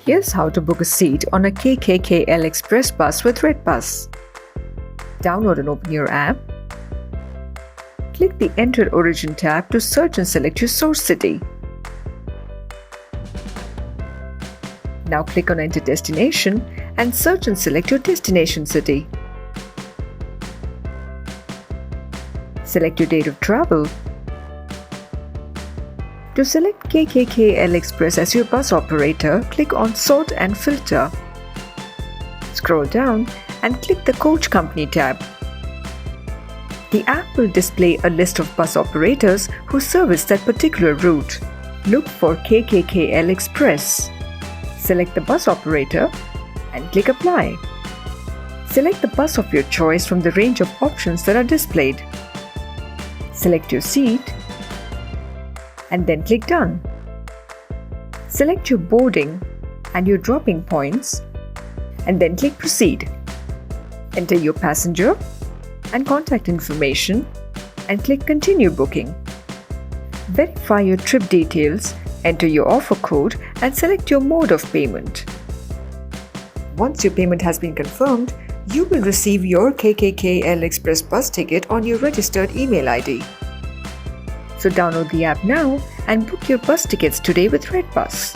Here's how to book a seat on a KKKL Express bus with redBus. Download and open your app. Click the Enter Origin tab to search and select your source city. Now click on Enter Destination and search and select your destination city. Select your date of travel. To select KKKL Express as your bus operator, click on Sort and Filter. Scroll down and click the Coach Company tab. The app will display a list of bus operators who service that particular route. Look for KKKL Express. Select the bus operator and click Apply. Select the bus of your choice from the range of options that are displayed. Select your seat and then click Done. Select your boarding and your dropping points and then click Proceed. Enter your passenger and contact information and click Continue Booking. Verify your trip details, enter your offer code and select your mode of payment. Once your payment has been confirmed, you will receive your KKKL Express bus ticket on your registered email ID. So download the app now and book your bus tickets today with redBus.